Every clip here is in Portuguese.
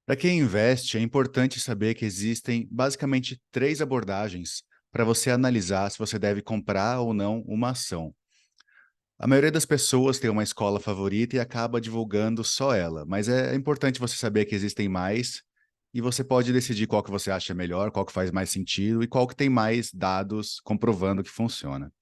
Para quem investe, é importante saber que existem basicamente três abordagens para você analisar se você deve comprar ou não uma ação. A maioria das pessoas tem uma escola favorita e acaba divulgando só ela, mas é importante você saber que existem mais e você pode decidir qual que você acha melhor, qual que faz mais sentido e qual que tem mais dados comprovando que funciona.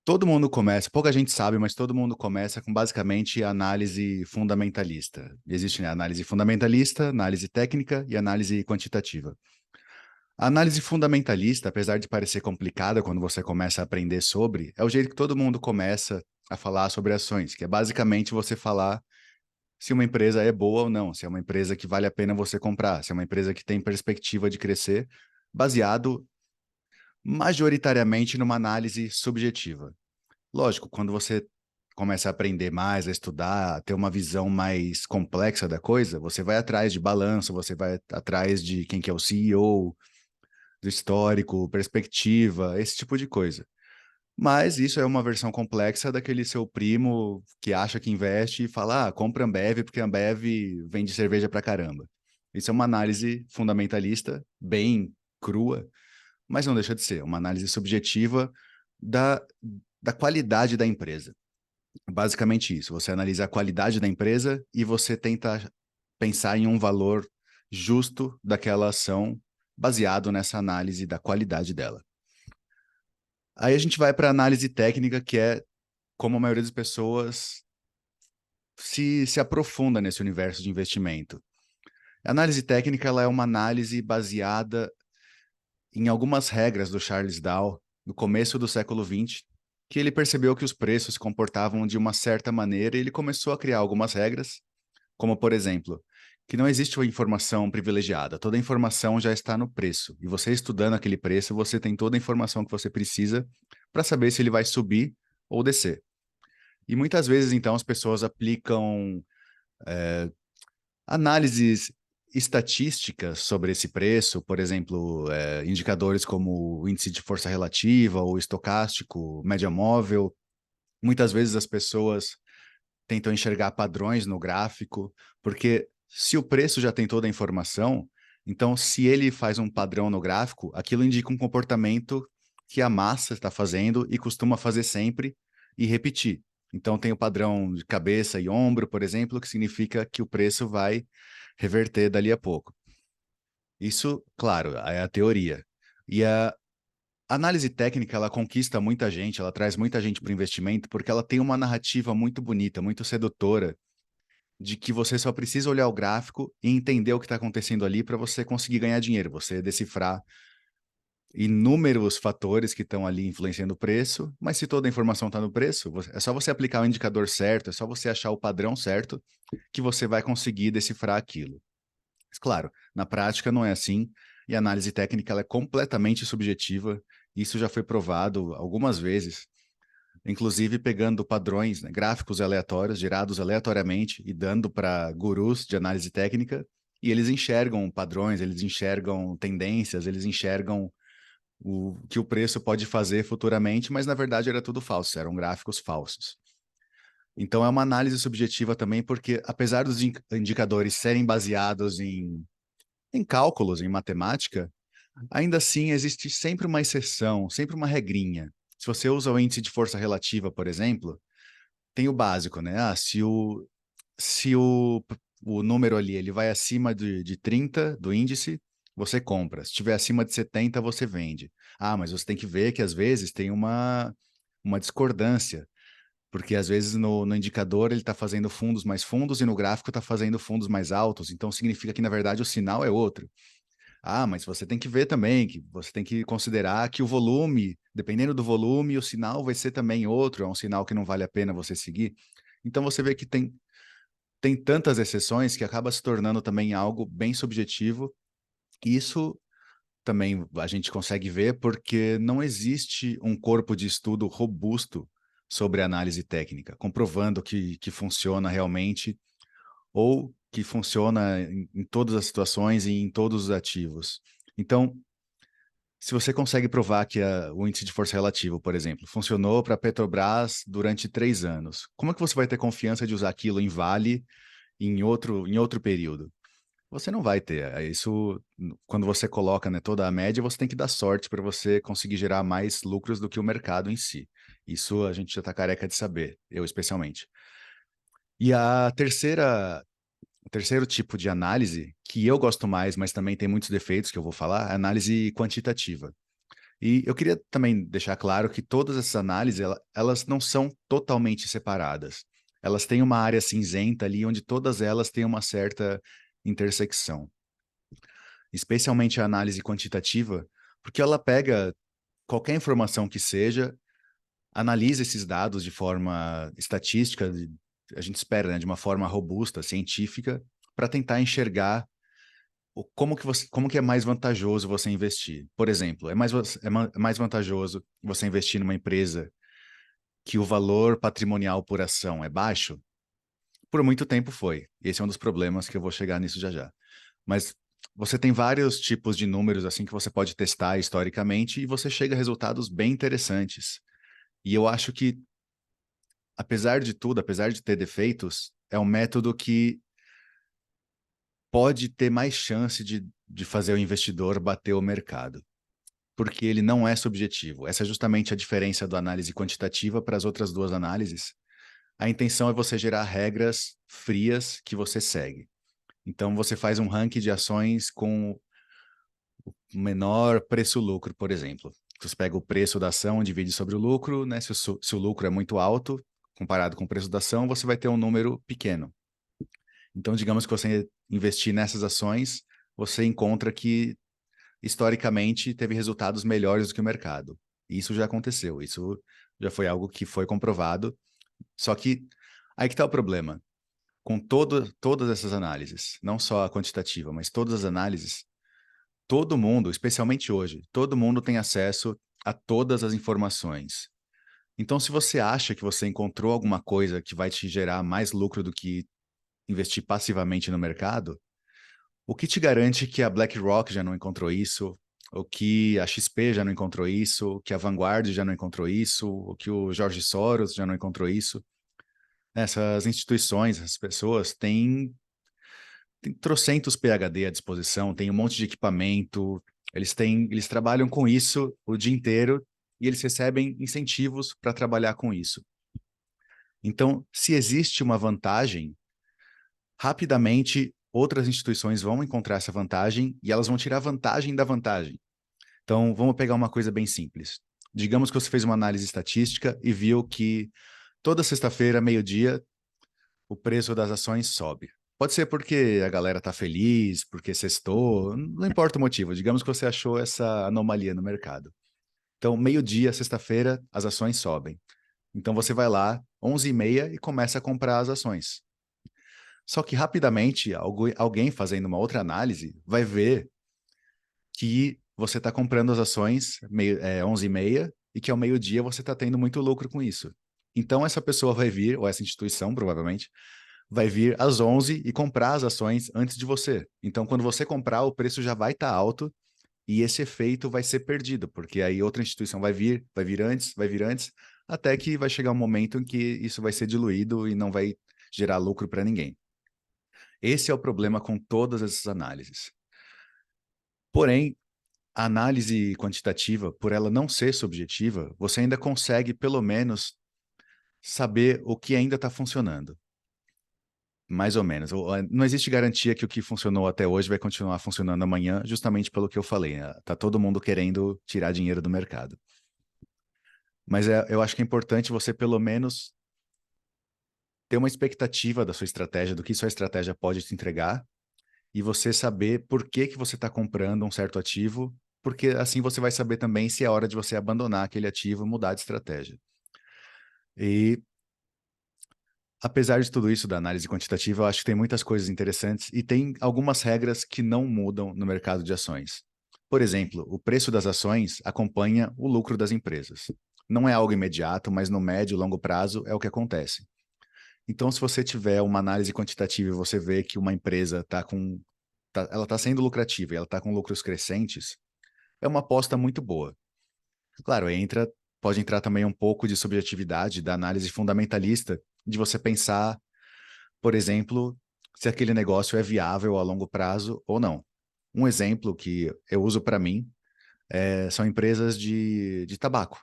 Todo mundo começa, pouca gente sabe, mas todo mundo começa com basicamente análise fundamentalista. Existe, né, análise fundamentalista, análise técnica e análise quantitativa. A análise fundamentalista, apesar de parecer complicada quando você começa a aprender sobre, é o jeito que todo mundo começa a falar sobre ações, que é basicamente você falar se uma empresa é boa ou não, se é uma empresa que vale a pena você comprar, se é uma empresa que tem perspectiva de crescer, baseado majoritariamente numa análise subjetiva. Lógico, quando você começa a aprender mais, a estudar, a ter uma visão mais complexa da coisa, você vai atrás de balanço, você vai atrás de quem que é o CEO, do histórico, perspectiva, esse tipo de coisa. Mas isso é uma versão complexa daquele seu primo que acha que investe e fala, compra Ambev porque Ambev vende cerveja pra caramba. Isso é uma análise fundamentalista, bem crua, mas não deixa de ser uma análise subjetiva da, da qualidade da empresa. Basicamente isso, você analisa a qualidade da empresa e você tenta pensar em um valor justo daquela ação baseado nessa análise da qualidade dela. Aí a gente vai para a análise técnica, que é como a maioria das pessoas se aprofunda nesse universo de investimento. A análise técnica ela é uma análise baseada em algumas regras do Charles Dow, no começo do século XX, que ele percebeu que os preços se comportavam de uma certa maneira e ele começou a criar algumas regras, como, por exemplo, que não existe uma informação privilegiada, toda a informação já está no preço. E você estudando aquele preço, você tem toda a informação que você precisa para saber se ele vai subir ou descer. E muitas vezes, então, as pessoas aplicam análises estatísticas sobre esse preço, por exemplo, indicadores como o índice de força relativa, ou estocástico, média móvel. Muitas vezes as pessoas tentam enxergar padrões no gráfico, porque se o preço já tem toda a informação, então se ele faz um padrão no gráfico, aquilo indica um comportamento que a massa está fazendo e costuma fazer sempre e repetir. Então tem o padrão de cabeça e ombro, por exemplo, que significa que o preço vai reverter dali a pouco. Isso, claro, é a teoria. E a análise técnica, ela conquista muita gente, ela traz muita gente para o investimento, porque ela tem uma narrativa muito bonita, muito sedutora, de que você só precisa olhar o gráfico e entender o que está acontecendo ali para você conseguir ganhar dinheiro, você decifrar inúmeros fatores que estão ali influenciando o preço, mas se toda a informação está no preço, é só você aplicar o indicador certo, é só você achar o padrão certo que você vai conseguir decifrar aquilo. Mas, claro, na prática não é assim, e a análise técnica ela é completamente subjetiva, isso já foi provado algumas vezes, inclusive pegando padrões, né, gráficos aleatórios, gerados aleatoriamente e dando para gurus de análise técnica, e eles enxergam padrões, eles enxergam tendências, eles enxergam o que o preço pode fazer futuramente, mas na verdade era tudo falso, eram gráficos falsos. Então é uma análise subjetiva também, porque apesar dos indicadores serem baseados em cálculos, em matemática, ainda assim existe sempre uma exceção, sempre uma regrinha. Se você usa o índice de força relativa, por exemplo, tem o básico, né? Se o número ali ele vai acima de 30 do índice, você compra. Se estiver acima de 70, você vende. Mas você tem que ver que às vezes tem uma discordância, porque às vezes no indicador ele está fazendo fundos mais fundos e no gráfico está fazendo fundos mais altos, então significa que na verdade o sinal é outro. Mas você tem que ver também, que você tem que considerar que o volume, dependendo do volume, o sinal vai ser também outro, é um sinal que não vale a pena você seguir. Então você vê que tem tantas exceções que acaba se tornando também algo bem subjetivo. Isso também a gente consegue ver porque não existe um corpo de estudo robusto sobre análise técnica, comprovando que funciona realmente ou que funciona em todas as situações e em todos os ativos. Então, se você consegue provar que o índice de força relativa, por exemplo, funcionou para a Petrobras durante 3 anos, como é que você vai ter confiança de usar aquilo em Vale em outro período? você não vai ter. Isso, quando você coloca, né, toda a média, você tem que dar sorte para você conseguir gerar mais lucros do que o mercado em si. Isso a gente já está careca de saber, eu especialmente. E o terceiro tipo de análise, que eu gosto mais, mas também tem muitos defeitos que eu vou falar, é a análise quantitativa. E eu queria também deixar claro que todas essas análises, elas não são totalmente separadas. Elas têm uma área cinzenta ali, onde todas elas têm uma certa intersecção. Especialmente a análise quantitativa, porque ela pega qualquer informação que seja, analisa esses dados de forma estatística, a gente espera, né, de uma forma robusta, científica, para tentar enxergar como que é mais vantajoso você investir. Por exemplo, é mais vantajoso você investir numa empresa que o valor patrimonial por ação é baixo? Por muito tempo foi. Esse é um dos problemas que eu vou chegar nisso já já. Mas você tem vários tipos de números assim que você pode testar historicamente e você chega a resultados bem interessantes. E eu acho que, apesar de tudo, apesar de ter defeitos, é um método que pode ter mais chance de fazer o investidor bater o mercado, porque ele não é subjetivo. Essa é justamente a diferença da análise quantitativa para as outras duas análises. A intenção é você gerar regras frias que você segue. Então, você faz um ranking de ações com o menor preço-lucro, por exemplo. Você pega o preço da ação, divide sobre o lucro, né? Se o lucro é muito alto, comparado com o preço da ação, você vai ter um número pequeno. Então, digamos que você investir nessas ações, você encontra que, historicamente, teve resultados melhores do que o mercado. Isso já aconteceu, isso já foi algo que foi comprovado. Só que aí que está o problema. Com todas essas análises, não só a quantitativa, mas todas as análises, todo mundo, especialmente hoje, todo mundo tem acesso a todas as informações. Então, se você acha que você encontrou alguma coisa que vai te gerar mais lucro do que investir passivamente no mercado, o que te garante que a BlackRock já não encontrou isso, ou que a XP já não encontrou isso, que a Vanguard já não encontrou isso, ou que o George Soros já não encontrou isso? Essas instituições, as pessoas têm trocentos PhD à disposição, tem um monte de equipamento, eles trabalham com isso o dia inteiro e eles recebem incentivos para trabalhar com isso. Então, se existe uma vantagem, rapidamente outras instituições vão encontrar essa vantagem e elas vão tirar vantagem da vantagem. Então, vamos pegar uma coisa bem simples. Digamos que você fez uma análise estatística e viu que toda sexta-feira, meio-dia, o preço das ações sobe. Pode ser porque a galera tá feliz, porque sextou, não importa o motivo. Digamos que você achou essa anomalia no mercado. Então, meio-dia, sexta-feira, as ações sobem. Então, você vai lá, 11h30, e começa a comprar as ações. Só que, rapidamente, alguém fazendo uma outra análise vai ver que você está comprando as ações 11h30 e que ao meio-dia você está tendo muito lucro com isso. Então, essa pessoa vai vir, ou essa instituição, provavelmente, vai vir às 11 e comprar as ações antes de você. Então, quando você comprar, o preço já vai estar alto e esse efeito vai ser perdido, porque aí outra instituição vai vir antes, até que vai chegar um momento em que isso vai ser diluído e não vai gerar lucro para ninguém. Esse é o problema com todas essas análises. Porém, a análise quantitativa, por ela não ser subjetiva, você ainda consegue, pelo menos, saber o que ainda está funcionando. Mais ou menos. Não existe garantia que o que funcionou até hoje vai continuar funcionando amanhã, justamente pelo que eu falei, né? Tá todo mundo querendo tirar dinheiro do mercado. Mas eu acho que é importante você, pelo menos, ter uma expectativa da sua estratégia, do que sua estratégia pode te entregar, e você saber por que que você está comprando um certo ativo, porque assim você vai saber também se é hora de você abandonar aquele ativo e mudar de estratégia. E apesar de tudo isso da análise quantitativa, eu acho que tem muitas coisas interessantes e tem algumas regras que não mudam no mercado de ações. Por exemplo, o preço das ações acompanha o lucro das empresas. Não é algo imediato, mas no médio e longo prazo é o que acontece. Então, se você tiver uma análise quantitativa e você vê que uma empresa ela está sendo lucrativa e ela está com lucros crescentes, é uma aposta muito boa. Claro, pode entrar também um pouco de subjetividade da análise fundamentalista, de você pensar, por exemplo, se aquele negócio é viável a longo prazo ou não. Um exemplo que eu uso para mim são empresas de tabaco.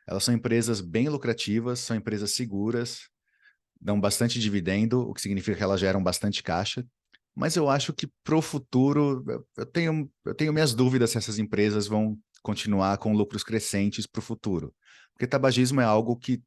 Elas são empresas bem lucrativas, são empresas seguras, dão bastante dividendo, o que significa que elas geram bastante caixa. Mas eu acho que para o futuro, eu tenho minhas dúvidas se essas empresas vão continuar com lucros crescentes para o futuro. Porque tabagismo é algo que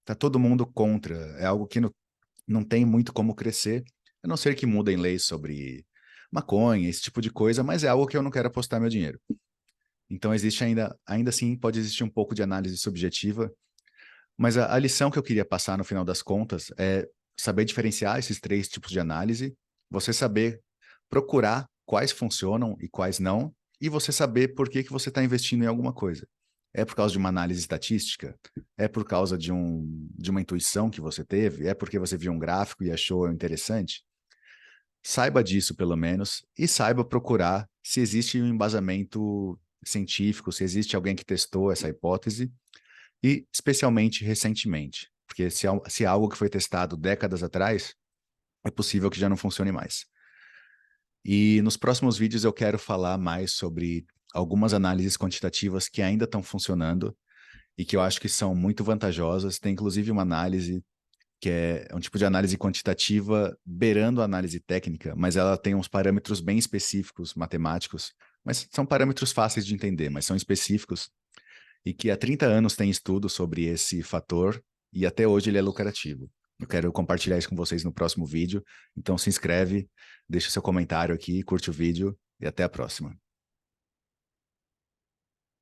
está todo mundo contra, é algo que não tem muito como crescer, a não ser que mudem leis sobre maconha, esse tipo de coisa, mas é algo que eu não quero apostar meu dinheiro. Então existe ainda assim, pode existir um pouco de análise subjetiva, mas a lição que eu queria passar no final das contas é saber diferenciar esses três tipos de análise, você saber procurar quais funcionam e quais não, e você saber por que que você está investindo em alguma coisa. É por causa de uma análise estatística? É por causa de uma intuição que você teve? É porque você viu um gráfico e achou interessante? Saiba disso, pelo menos, e saiba procurar se existe um embasamento científico, se existe alguém que testou essa hipótese, e especialmente recentemente, porque se é algo que foi testado décadas atrás, é possível que já não funcione mais. E nos próximos vídeos eu quero falar mais sobre algumas análises quantitativas que ainda estão funcionando e que eu acho que são muito vantajosas. Tem inclusive uma análise que é um tipo de análise quantitativa beirando a análise técnica, mas ela tem uns parâmetros bem específicos, matemáticos, mas são parâmetros fáceis de entender, mas são específicos e que há 30 anos tem estudo sobre esse fator e até hoje ele é lucrativo. Eu quero compartilhar isso com vocês no próximo vídeo, então se inscreve, deixa seu comentário aqui, curte o vídeo e até a próxima.